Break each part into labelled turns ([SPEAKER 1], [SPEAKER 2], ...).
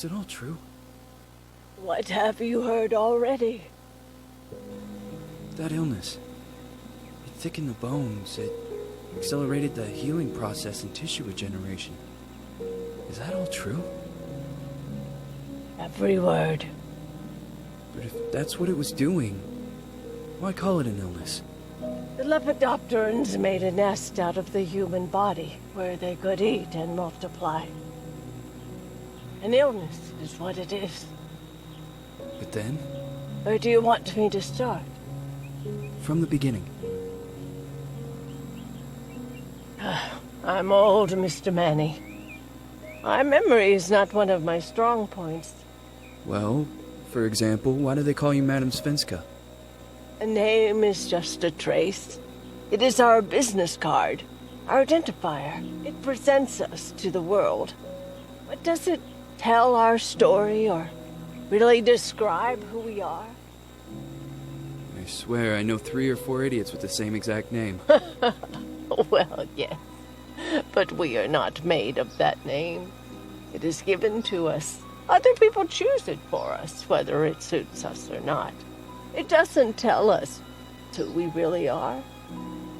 [SPEAKER 1] Is it all true?
[SPEAKER 2] What have you heard already?
[SPEAKER 1] That illness. It thickened the bones. It accelerated the healing process and tissue regeneration. Is that all true?
[SPEAKER 2] Every word.
[SPEAKER 1] But if that's what it was doing, why call it an illness?
[SPEAKER 2] The Lepidopterans made a nest out of the human body, where they could eat and multiply. An illness is what it is.
[SPEAKER 1] But then?
[SPEAKER 2] Where do you want me to start?
[SPEAKER 1] From the beginning.
[SPEAKER 2] I'm old, Mr. Manny. My memory is not one of my strong points.
[SPEAKER 1] Well, for example, why do they call you Madam Svenska?
[SPEAKER 2] A name is just a trace. It is our business card, our identifier. It presents us to the world. But does it tell our story or really describe who we are?
[SPEAKER 1] I swear I know 3 or 4 idiots with the same exact name.
[SPEAKER 2] Well, yes. But we are not made of that name. It is given to us. Other people choose it for us, whether it suits us or not. It doesn't tell us who we really are.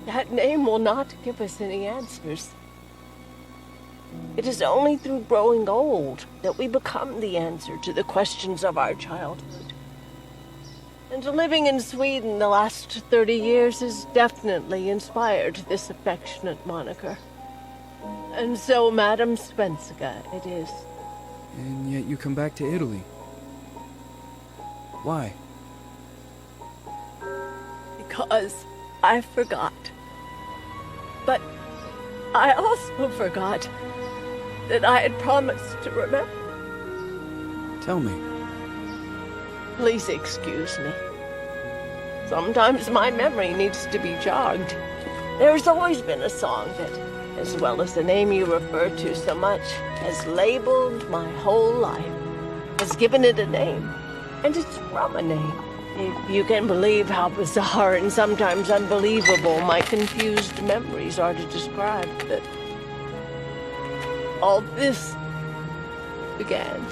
[SPEAKER 2] That name will not give us any answers. It is only through growing old that we become the answer to the questions of our childhood. And living in Sweden the last 30 years has definitely inspired this affectionate moniker. And so, Madam Svenska, it is.
[SPEAKER 1] And yet you come back to Italy. Why?
[SPEAKER 2] Because I forgot. But I also forgot that I had promised to remember.
[SPEAKER 1] Tell me.
[SPEAKER 2] Please excuse me. Sometimes my memory needs to be jogged. There's always been a song that, as well as the name you refer to so much, has labeled my whole life, has given it a name, and it's from a name. If you can believe how bizarre and sometimes unbelievable my confused memories are to describe that all this began.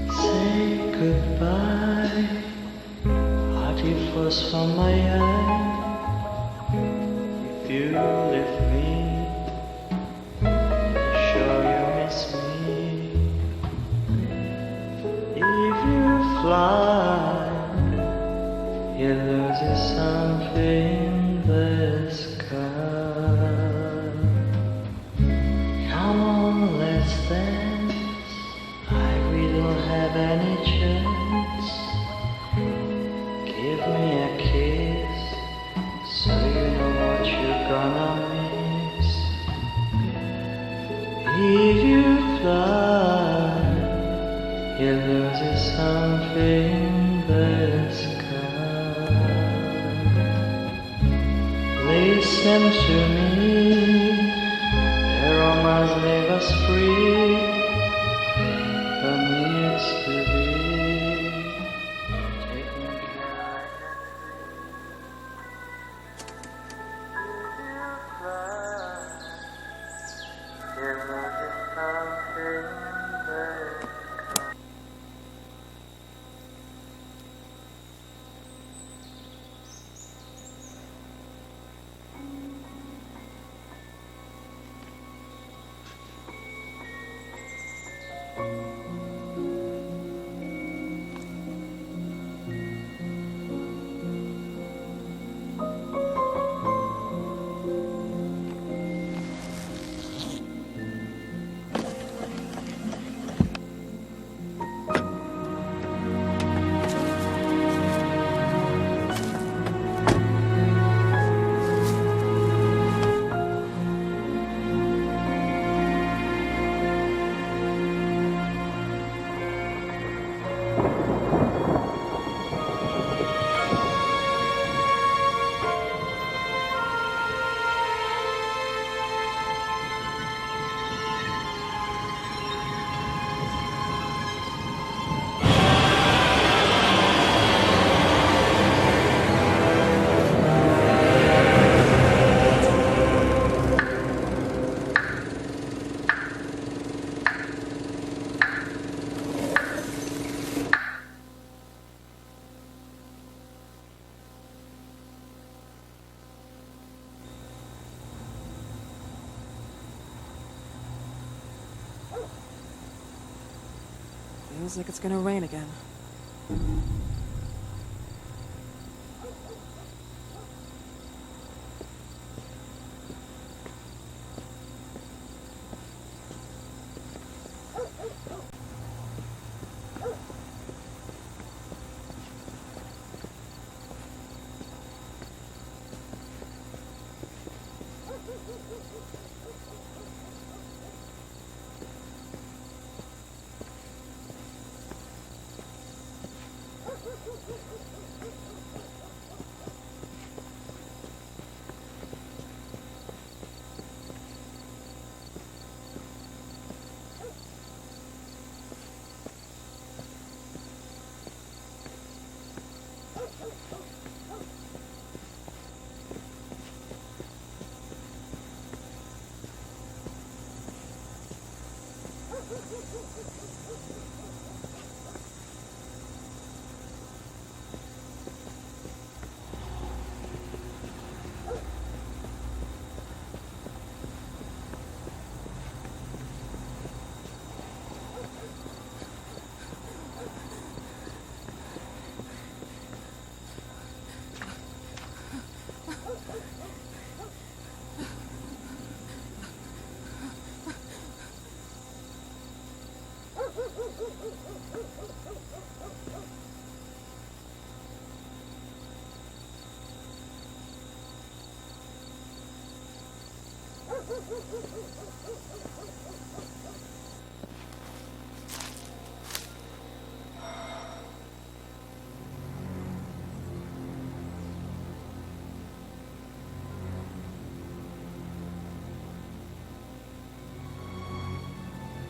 [SPEAKER 3] Say goodbye, hearty force from my eye. If you leave me, sure you miss me. If you fly, you lose something in the sky. Come on, let's dance. We don't have any chance. Give me a kiss, so you know what you're gonna miss. If you fly, you lose something in the sky. Listen to me, the romance leave us free.
[SPEAKER 4] Feels like it's gonna rain again.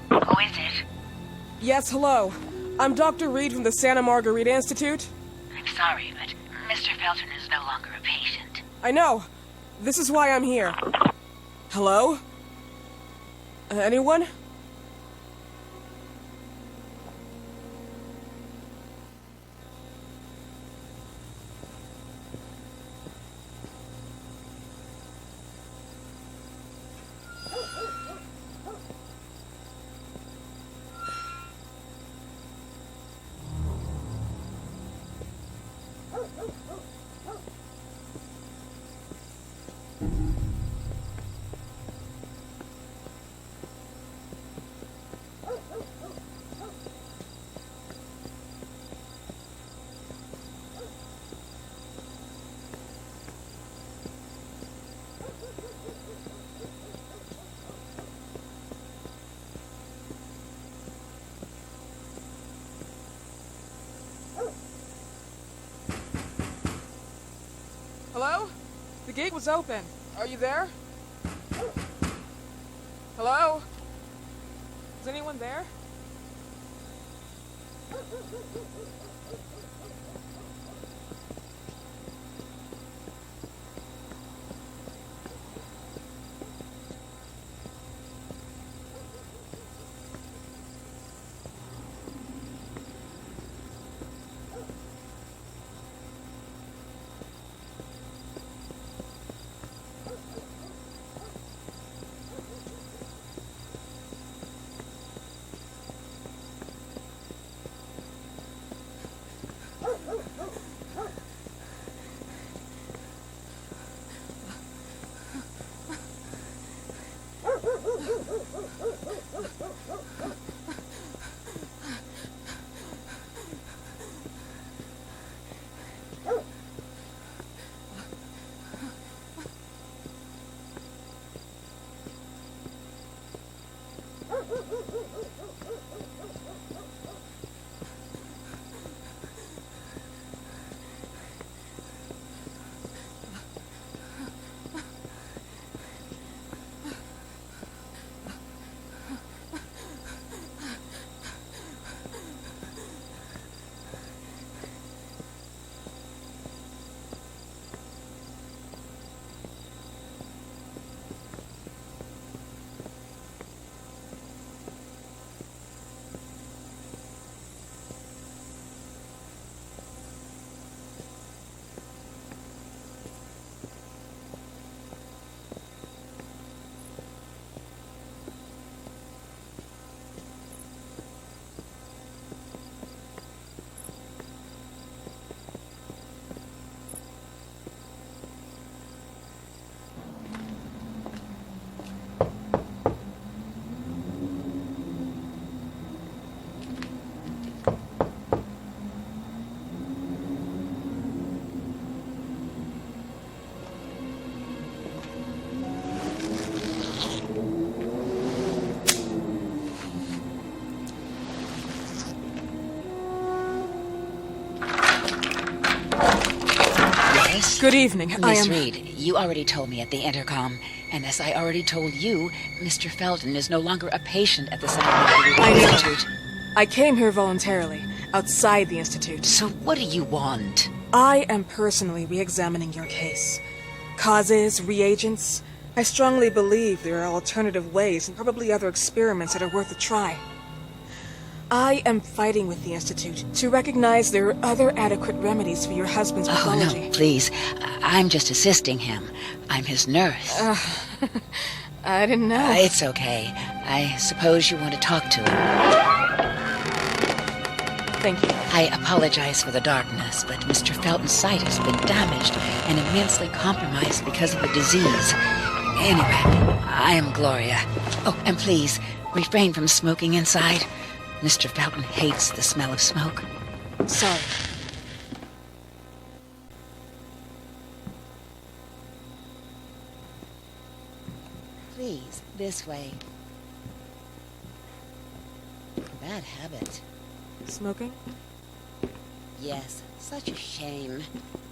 [SPEAKER 5] Who is it?
[SPEAKER 4] Yes, hello. I'm Dr. Reed from the Santa Margarita Institute.
[SPEAKER 5] I'm sorry, but Mr. Felton is no longer a patient.
[SPEAKER 4] I know. This is why I'm here. Hello? Anyone? Hello? The gate was open. Are you there? Hello? Is anyone there? Good evening.
[SPEAKER 6] Miss Reed, you already told me at the intercom, and as I already told you, Mr. Felton is no longer a patient at the Santa Margarita Institute.
[SPEAKER 4] I came here voluntarily, outside the Institute.
[SPEAKER 6] So what do you want?
[SPEAKER 4] I am personally re-examining your case. Causes, reagents. I strongly believe there are alternative ways and probably other experiments that are worth a try. I am fighting with the Institute to recognize there are other adequate remedies for your husband's pathology.
[SPEAKER 6] Oh, no, please. I'm just assisting him. I'm his nurse.
[SPEAKER 4] I didn't know.
[SPEAKER 6] It's okay. I suppose you want to talk to him.
[SPEAKER 4] Thank you.
[SPEAKER 6] I apologize for the darkness, but Mr. Felton's sight has been damaged and immensely compromised because of the disease. Anyway, I am Gloria. Oh, and please, refrain from smoking inside. Mr. Felton hates the smell of smoke.
[SPEAKER 4] Sorry.
[SPEAKER 6] Please, this way. Bad habit.
[SPEAKER 4] Smoking?
[SPEAKER 6] Yes, such a shame.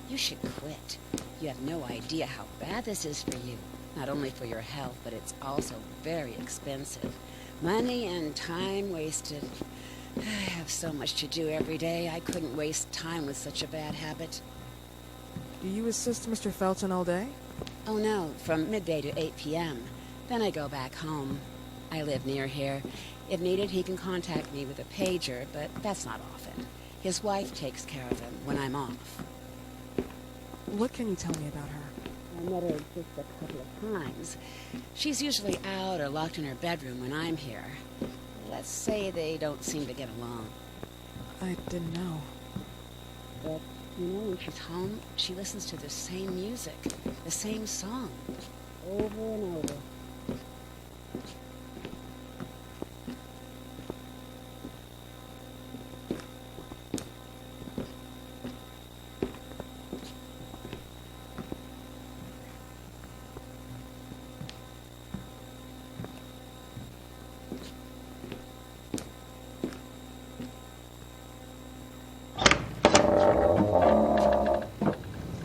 [SPEAKER 6] You should quit. You have no idea how bad this is for you. Not only for your health, but it's also very expensive. Money and time wasted. I have so much to do every day. I couldn't waste time with such a bad habit.
[SPEAKER 4] Do you assist Mr. Felton all day?
[SPEAKER 6] Oh no, from midday to 8 p.m. Then I go back home. I live near here. If needed, he can contact me with a pager, but that's not often. His wife takes care of him when I'm off.
[SPEAKER 4] What can you tell me about her?
[SPEAKER 6] I met her just a couple of times. She's usually out or locked in her bedroom when I'm here. Let's say they don't seem to get along.
[SPEAKER 4] I didn't know.
[SPEAKER 6] But, you know, when she's home, she listens to the same music, the same song, over and over.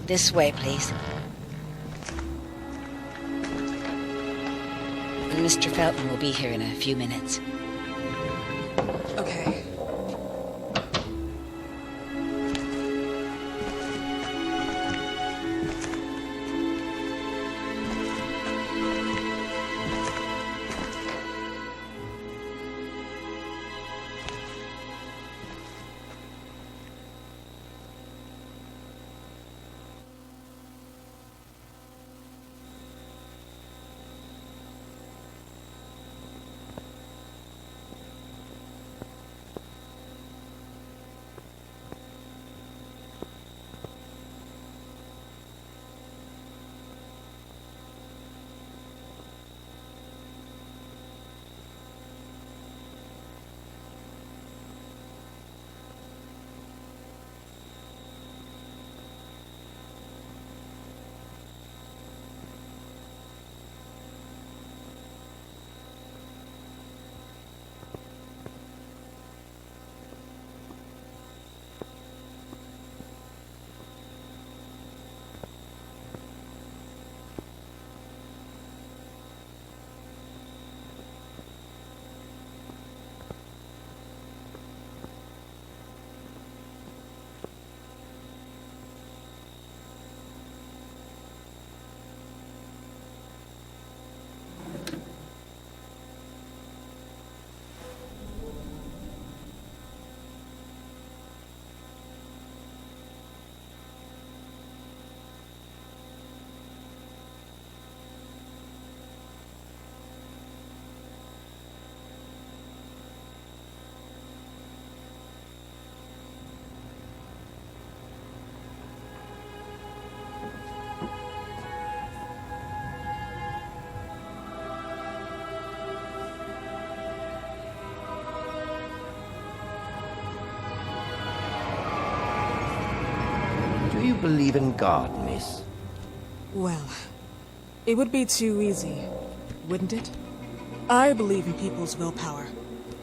[SPEAKER 6] This way, please. Mr. Felton will be here in a few minutes.
[SPEAKER 4] Okay.
[SPEAKER 7] Do you believe in God, miss?
[SPEAKER 4] Well, it would be too easy, wouldn't it? I believe in people's willpower.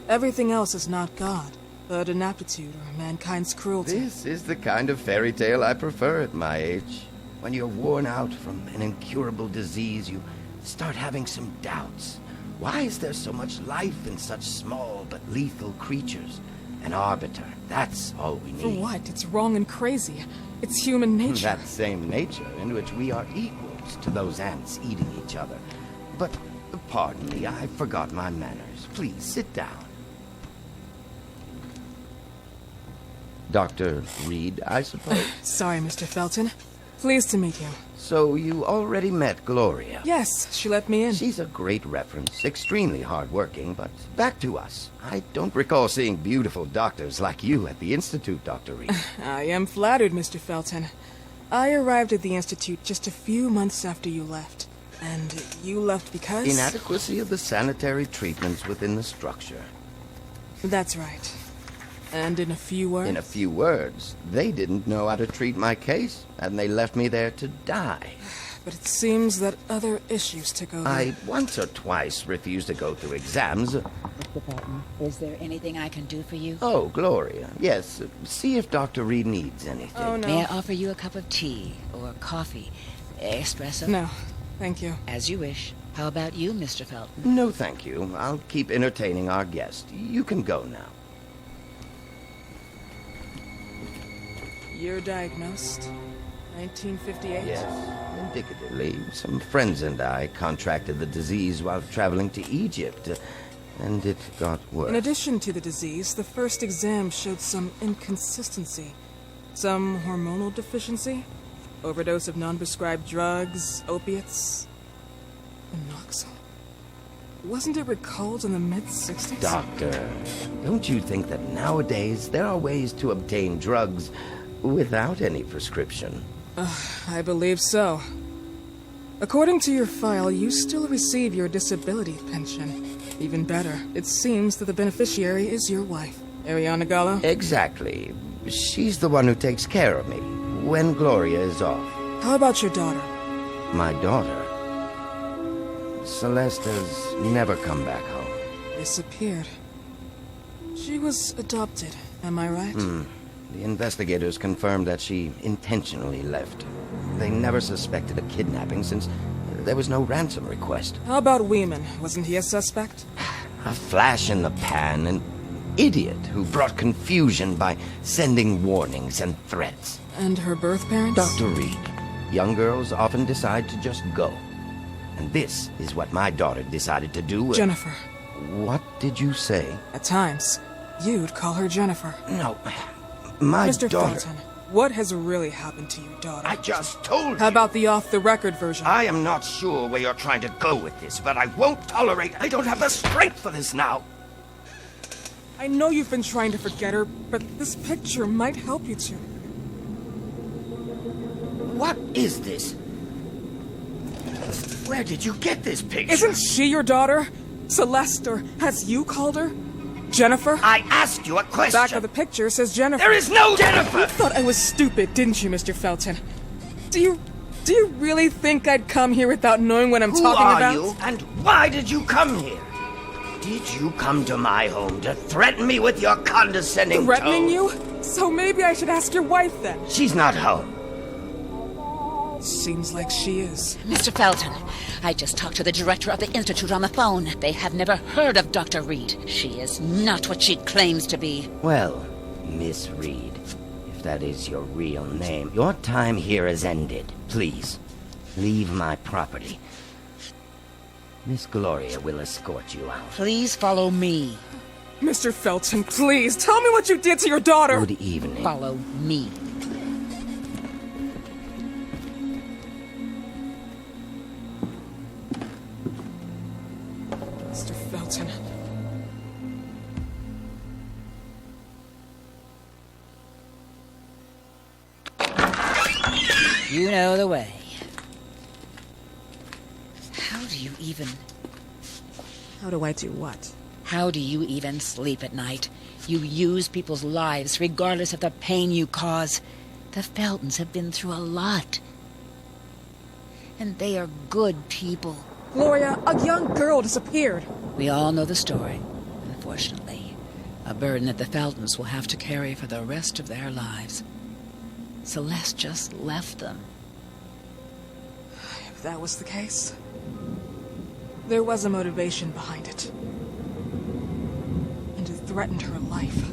[SPEAKER 4] Everything else is not God, but inaptitude or mankind's cruelty.
[SPEAKER 7] This is the kind of fairy tale I prefer at my age. When you're worn out from an incurable disease, you start having some doubts. Why is there so much life in such small but lethal creatures? An arbiter, that's all we need.
[SPEAKER 4] For what? It's wrong and crazy. It's human nature.
[SPEAKER 7] That same nature in which we are equals to those ants eating each other. But, pardon me, I forgot my manners. Please, sit down. Dr. Reed, I suppose?
[SPEAKER 4] Sorry, Mr. Felton. Pleased to meet you.
[SPEAKER 7] So you already met Gloria?
[SPEAKER 4] Yes, she let me in.
[SPEAKER 7] She's a great reference, extremely hardworking, but back to us. I don't recall seeing beautiful doctors like you at the Institute, Dr. Reed.
[SPEAKER 4] I am flattered, Mr. Felton. I arrived at the Institute just a few months after you left. And you left because?
[SPEAKER 7] Inadequacy of the sanitary treatments within the structure.
[SPEAKER 4] That's right. And in a few words?
[SPEAKER 7] In a few words, they didn't know how to treat my case, and they left me there to die.
[SPEAKER 4] But it seems that other issues took over.
[SPEAKER 7] I once or twice refused to go through exams.
[SPEAKER 6] Mr. Felton, is there anything I can do for you?
[SPEAKER 7] Oh, Gloria. Yes, see if Dr. Reed needs anything.
[SPEAKER 4] Oh, no.
[SPEAKER 6] May I offer you a cup of tea or coffee? Espresso?
[SPEAKER 4] No, thank you.
[SPEAKER 6] As you wish. How about you, Mr. Felton?
[SPEAKER 7] No, thank you. I'll keep entertaining our guest. You can go now.
[SPEAKER 4] You're diagnosed. 1958?
[SPEAKER 7] Yes, indicatively. Some friends and I contracted the disease while traveling to Egypt, and it got worse.
[SPEAKER 4] In addition to the disease, the first exam showed some inconsistency. Some hormonal deficiency? Overdose of non-prescribed drugs, opiates, Monoxide. Wasn't it recalled in the mid-60s?
[SPEAKER 7] Doctor, don't you think that nowadays there are ways to obtain drugs without any prescription?
[SPEAKER 4] I believe so. According to your file, you still receive your disability pension. Even better, it seems that the beneficiary is your wife, Ariana Gallo.
[SPEAKER 7] Exactly. She's the one who takes care of me when Gloria is off.
[SPEAKER 4] How about your daughter?
[SPEAKER 7] My daughter? Celeste has never come back home.
[SPEAKER 4] Disappeared. She was adopted, am I right?
[SPEAKER 7] The investigators confirmed that she intentionally left. They never suspected a kidnapping since there was no ransom request.
[SPEAKER 4] How about Weeman? Wasn't he a suspect?
[SPEAKER 7] A flash in the pan, an idiot who brought confusion by sending warnings and threats.
[SPEAKER 4] And her birth parents?
[SPEAKER 7] Dr. Reed, young girls often decide to just go. And this is what my daughter decided to do.
[SPEAKER 4] Jennifer.
[SPEAKER 7] What did you say?
[SPEAKER 4] At times, you'd call her Jennifer.
[SPEAKER 7] No, my
[SPEAKER 4] Mr.
[SPEAKER 7] daughter...
[SPEAKER 4] Felton, what has really happened to your daughter?
[SPEAKER 7] I just told you.
[SPEAKER 4] How about the off-the-record version?
[SPEAKER 7] I am not sure where you're trying to go with this, but I won't tolerate... I don't have the strength for this now.
[SPEAKER 4] I know you've been trying to forget her, but this picture might help you to.
[SPEAKER 7] What is this? Where did you get this picture?
[SPEAKER 4] Isn't she your daughter? Celeste, or has you called her? Jennifer?
[SPEAKER 7] I asked you a question.
[SPEAKER 4] Back of the picture says Jennifer.
[SPEAKER 7] There is no Jennifer!
[SPEAKER 4] You thought I was stupid, didn't you, Mr. Felton? Do you really think I'd come here without knowing what I'm talking about?
[SPEAKER 7] Who are you, and why did you come here? Did you come to my home to threaten me with your condescending
[SPEAKER 4] Threatening
[SPEAKER 7] tone?
[SPEAKER 4] you? So maybe I should ask your wife then.
[SPEAKER 7] She's not home.
[SPEAKER 4] Seems like she is.
[SPEAKER 6] Mr. Felton, I just talked to the director of the Institute on the phone. They have never heard of Dr. Reed. She is not what she claims to be.
[SPEAKER 7] Well, Miss Reed, if that is your real name, your time here has ended. Please, leave my property. Miss Gloria will escort you out.
[SPEAKER 6] Please follow me.
[SPEAKER 4] Mr. Felton, please, tell me what you did to your daughter!
[SPEAKER 7] Good evening.
[SPEAKER 6] Follow me.
[SPEAKER 4] Mr. Felton.
[SPEAKER 6] You know the way. How do you even...
[SPEAKER 4] How do I do what?
[SPEAKER 6] How do you even sleep at night? You use people's lives regardless of the pain you cause. The Feltons have been through a lot. And they are good people.
[SPEAKER 4] Gloria, a young girl disappeared.
[SPEAKER 6] We all know the story, unfortunately. A burden that the Feltons will have to carry for the rest of their lives. Celeste just left them.
[SPEAKER 4] that was the case, there was a motivation behind it. And it threatened her life.